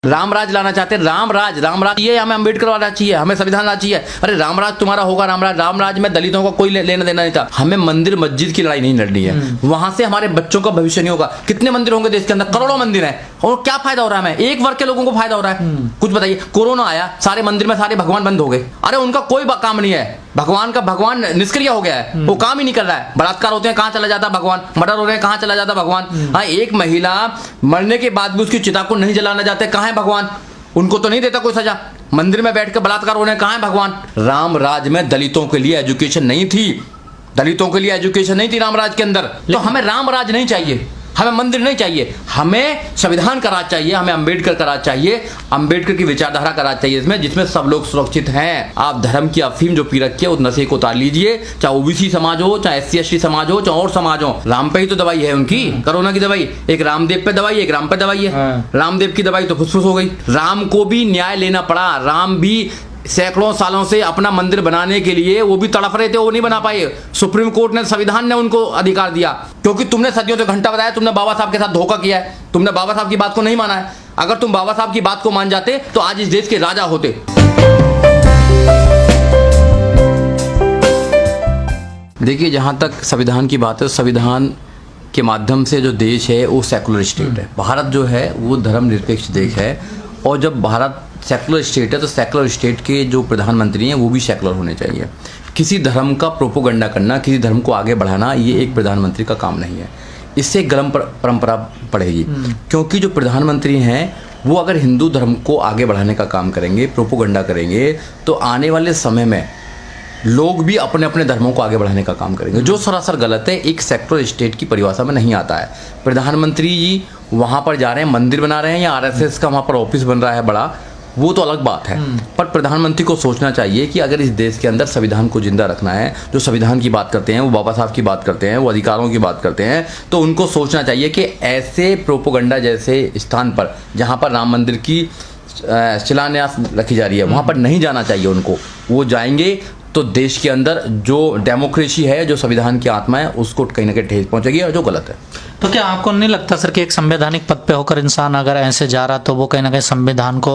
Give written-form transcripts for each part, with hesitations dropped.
राम राज लाना चाहते हैं, राम राज ये हमें अम्बेडकर वाला चाहिए, हमें संविधान लाना चाहिए। अरे राम राज तुम्हारा होगा, राम राज में दलितों का कोई लेना देना नहीं था। हमें मंदिर मस्जिद की लड़ाई नहीं लड़नी है, वहां से हमारे बच्चों का भविष्य नहीं होगा। कितने मंदिर होंगे देश के अंदर, करोड़ों मंदिर हैं, और क्या फायदा हो रहा है हमें? एक वर्ग के लोगों को फायदा हो रहा है। कुछ बताइए, कोरोना आया, सारे मंदिर में सारे भगवान बंद हो गए। अरे उनका कोई काम नहीं है, भगवान निष्क्रिय हो गया है, वो काम ही नहीं कर रहा है। बलात्कार होते हैं, कहां चला जाता भगवान? मर्डर हो रहे हैं, कहां चला जाता भगवान? हाँ, एक महिला मरने के बाद भी उसकी चिता को नहीं जलाना चाहते, कहां है भगवान? उनको तो नहीं देता कोई सजा। मंदिर में बैठ कर बलात्कार हो रहे हैं, कहां है भगवान? राम राज में दलितों के लिए एजुकेशन नहीं थी, दलितों के लिए एजुकेशन नहीं थी रामराज के अंदर। तो हमें रामराज नहीं चाहिए, हमें मंदिर नहीं चाहिए, हमें संविधान का राज चाहिए, हमें अंबेडकर का राज चाहिए, अंबेडकर की विचारधारा का राज चाहिए इसमें, जिसमें सब लोग सुरक्षित हैं। आप धर्म की अफीम जो पी रखी है उस नशे को उतार लीजिए, चाहे ओबीसी समाज हो, चाहे SC ST समाज हो, चाहे और समाज हो। राम पे ही तो दवाई है उनकी, कोरोना की दवाई। एक रामदेव पे दवाई, एक राम पे दवाई है। रामदेव की दवाई तो फुसफुस हो गई। राम को भी न्याय लेना पड़ा, राम भी सैकड़ों सालों से अपना मंदिर बनाने के लिए वो भी तड़प रहे थे, वो नहीं बना पाए। सुप्रीम कोर्ट ने, संविधान ने उनको अधिकार दिया, क्योंकि तुमने सदियों से घंटा बताया, तुमने बाबा साहब के साथ धोखा किया है, तुमने बाबा साहब की बात को नहीं माना है। अगर तुम बाबा साहब की बात को मान जाते तो आज इस देश के राजा होते। देखिए, जहां तक संविधान की बात है, संविधान के माध्यम से जो देश है वो सेकुलर स्टेट है। भारत जो है वो धर्मनिरपेक्ष देश है, और जब भारत सेकुलर स्टेट है तो सेकुलर स्टेट के जो प्रधानमंत्री हैं वो भी सेकुलर होने चाहिए। किसी धर्म का प्रोपोगंडा करना, किसी धर्म को आगे बढ़ाना, ये एक प्रधानमंत्री का काम नहीं है। इससे गलत परंपरा पड़ेगी, क्योंकि जो प्रधानमंत्री हैं वो अगर हिंदू धर्म को आगे बढ़ाने का काम करेंगे, प्रोपोगंडा करेंगे, तो आने वाले समय में लोग भी अपने अपने धर्मों को आगे बढ़ाने का काम करेंगे, जो सरासर गलत है, एक सेकुलर स्टेट की परिभाषा में नहीं आता है। प्रधानमंत्री जी वहाँ पर जा रहे हैं, मंदिर बना रहे हैं, या RSS का वहाँ पर ऑफिस बन रहा है बड़ा, वो तो अलग बात है। पर प्रधानमंत्री को सोचना चाहिए कि अगर इस देश के अंदर संविधान को जिंदा रखना है, जो संविधान की बात करते हैं, वो बाबा साहब की बात करते हैं, वो अधिकारों की बात करते हैं, तो उनको सोचना चाहिए कि ऐसे प्रोपोगंडा जैसे स्थान पर, जहाँ पर राम मंदिर की शिलान्यास रखी जा रही है, वहाँ पर नहीं जाना चाहिए उनको। वो जाएंगे तो देश के अंदर जो डेमोक्रेसी है, जो संविधान की आत्मा है, उसको कहीं ना कहीं ठेस पहुंचेगी, और जो गलत है। तो क्या आपको नहीं लगता सर कि एक संवैधानिक पद पे होकर इंसान अगर ऐसे जा रहा तो वो कहीं ना कहीं संविधान को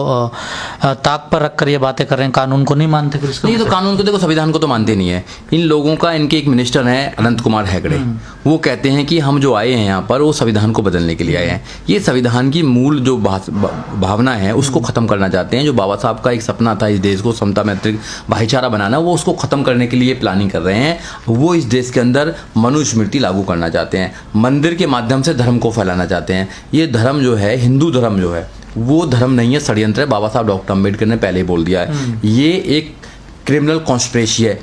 ताक पर रखकर ये बातें कर रहे हैं, कानून को नहीं मानते? फिर नहीं, तो कानून को देखो, संविधान को तो मानते नहीं है इन लोगों का। इनके एक मिनिस्टर हैं अनंत कुमार हेगड़े, वो कहते हैं कि हम जो आए हैं यहाँ पर वो संविधान को बदलने के लिए आए हैं। ये संविधान की मूल जो भावना है उसको खत्म करना चाहते हैं। जो बाबा साहब का एक सपना था इस देश को समता मैत्री भाईचारा बनाना, वो उसको खत्म करने के लिए प्लानिंग कर रहे हैं। वो इस देश के अंदर मनुस्मृति लागू करना चाहते हैं, मंदिर के माध्यम से धर्म को फैलाना चाहते हैं। ये धर्म जो है, हिंदू धर्म जो है, वो धर्म नहीं है, षड्यंत्र है। बाबा साहब डॉक्टर अम्बेडकर ने पहले ही बोल दिया है, ये एक क्रिमिनल कॉन्स्पिरेसी है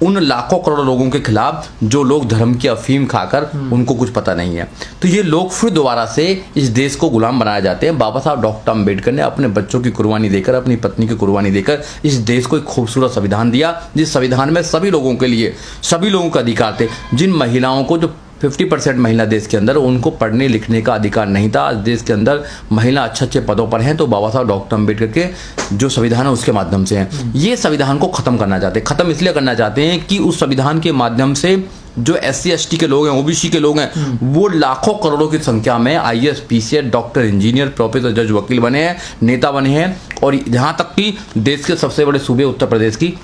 उन लाखों करोड़ों लोगों के खिलाफ जो लोग धर्म की अफीम खाकर उनको कुछ पता नहीं है। तो ये लोग फिर दोबारा से इस देश को गुलाम बनाए जाते हैं। बाबा साहब डॉक्टर अम्बेडकर ने अपने बच्चों की कुर्बानी देकर, अपनी पत्नी की कुर्बानी देकर इस देश को एक खूबसूरत संविधान दिया, जिस संविधान में सभी लोगों के लिए, सभी लोगों का अधिकार थे। जिन महिलाओं को, जो 50% महिला देश के अंदर, उनको पढ़ने लिखने का अधिकार नहीं था। आज देश के अंदर महिला अच्छे अच्छे पदों पर हैं, तो बाबा साहब डॉक्टर अम्बेडकर के जो संविधान है उसके माध्यम से हैं। ये संविधान को खत्म करना चाहते हैं। खत्म इसलिए करना चाहते हैं कि उस संविधान के माध्यम से जो SC ST के लोग हैं, OBC के लोग हैं, वो लाखों करोड़ों की संख्या में IAS PCS doctor, engineer, professor, जज, वकील बने हैं, नेता बने हैं। और यहाँ तक कि देश के सबसे बड़े सूबे उत्तर प्रदेश की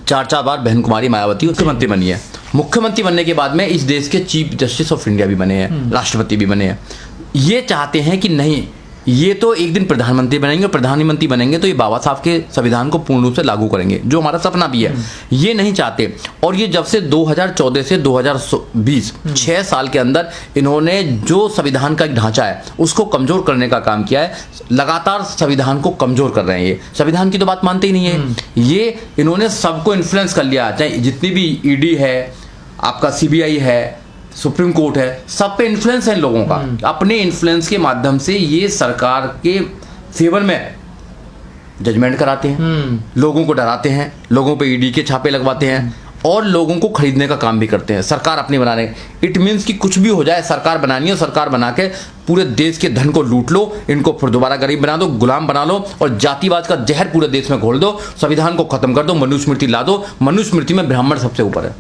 4 बार बहन कुमारी मायावती मुख्यमंत्री बनी है। मुख्यमंत्री बनने के बाद में इस देश के चीफ जस्टिस ऑफ इंडिया भी बने हैं, राष्ट्रपति भी बने हैं। ये चाहते हैं कि नहीं, ये तो एक दिन प्रधानमंत्री बनेंगे, प्रधानमंत्री बनेंगे तो ये बाबा साहब के संविधान को पूर्ण रूप से लागू करेंगे, जो हमारा सपना भी है। ये नहीं चाहते। और ये जब से 2014 से 2020 6 साल के अंदर इन्होंने जो संविधान का एक ढांचा है उसको कमजोर करने का काम किया है। लगातार संविधान को कमजोर कर रहे हैं। ये संविधान की तो बात मानते ही नहीं है। ये इन्होंने सबको इन्फ्लुएंस कर लिया, चाहे जितनी भी ED है, आपका CBI है, सुप्रीम कोर्ट है, सब पे इन्फ्लुएंस है इन लोगों का। अपने इन्फ्लुएंस के माध्यम से ये सरकार के फेवर में जजमेंट कराते हैं, लोगों को डराते हैं, लोगों पे ED के छापे लगवाते हैं, और लोगों को खरीदने का काम भी करते हैं, सरकार अपनी बनाने। इट मीन्स कि कुछ भी हो जाए, सरकार बनानी है, सरकार बना के पूरे देश के धन को लूट लो, इनको फिर दोबारा गरीब बना दो, गुलाम बना लो, और जातिवाद का जहर पूरे देश में घोल दो, संविधान को खत्म कर दो, मनुस्मृति ला दो। मनुस्मृति में ब्राह्मण सबसे ऊपर है।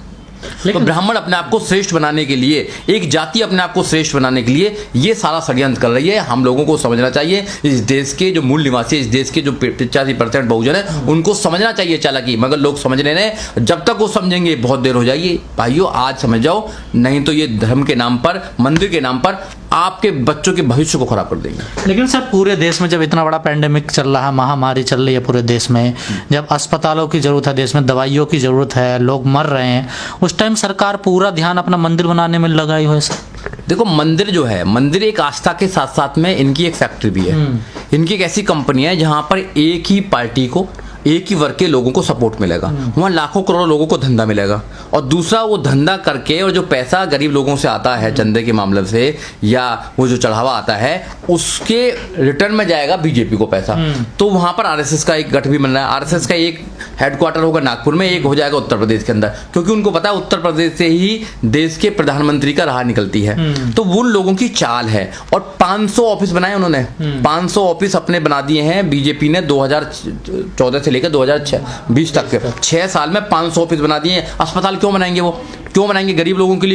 तो ब्राह्मण अपने आप को श्रेष्ठ बनाने के लिए, एक जाति अपने आप को श्रेष्ठ बनाने के लिए ये सारा षड्यंत्र कर रही है। हम लोगों को समझना चाहिए, इस देश के जो मूल निवासी, इस देश के जो 85% बहुजन है, उनको समझना चाहिए चालाकी, मगर लोग समझ नहीं रहे। जब तक वो समझेंगे बहुत देर हो जाएगी। भाइयों आज समझ जाओ, नहीं तो ये धर्म के नाम पर, मंदिर के नाम पर आपके बच्चों के भविष्य को खराब कर देंगे। लेकिन सर पूरे देश में जब इतना बड़ा पैंडेमिक चल रहा है, महामारी चल रही है पूरे देश में, जब अस्पतालों की जरूरत है, देश में दवाइयों की जरूरत है, लोग मर रहे हैं, उस टाइम सरकार पूरा ध्यान अपना मंदिर बनाने में लगाई हुई है सर। देखो मंदिर जो है, मंदिर एक आस्था के साथ साथ में इनकी एक फैक्ट्री भी है। इनकी एक ऐसी कंपनी है जहां पर एक ही पार्टी को, एक ही वर्ग के लोगों को सपोर्ट मिलेगा, वहाँ लाखों करोड़ों लोगों को धंधा मिलेगा। और दूसरा वो धंधा करके और जो पैसा गरीब लोगों से आता है चंदे के मामले से, या वो जो चढ़ावा आता है, उसके रिटर्न में जाएगा बीजेपी को पैसा। तो वहाँ पर आरएसएस का एक गठ भी बन रहा है। आरएसएस का एक हेडक्वार्टर होगा नागपुर में, एक हो जाएगा उत्तर प्रदेश के अंदर, क्योंकि उनको पता है उत्तर प्रदेश से ही देश के प्रधानमंत्री का राह निकलती है। तो वो उन लोगों की चाल है। और 500 ऑफिस बनाए उन्होंने, 500 ऑफिस अपने बना दिए हैं बीजेपी ने 2014 से लेकर 2020 तक के 6 साल में 500 ऑफिस बना दिए हैं। अस्पताल क्यों बनाएंगे? वो क्यों बनाएंगे? गरीब लोगों के लिए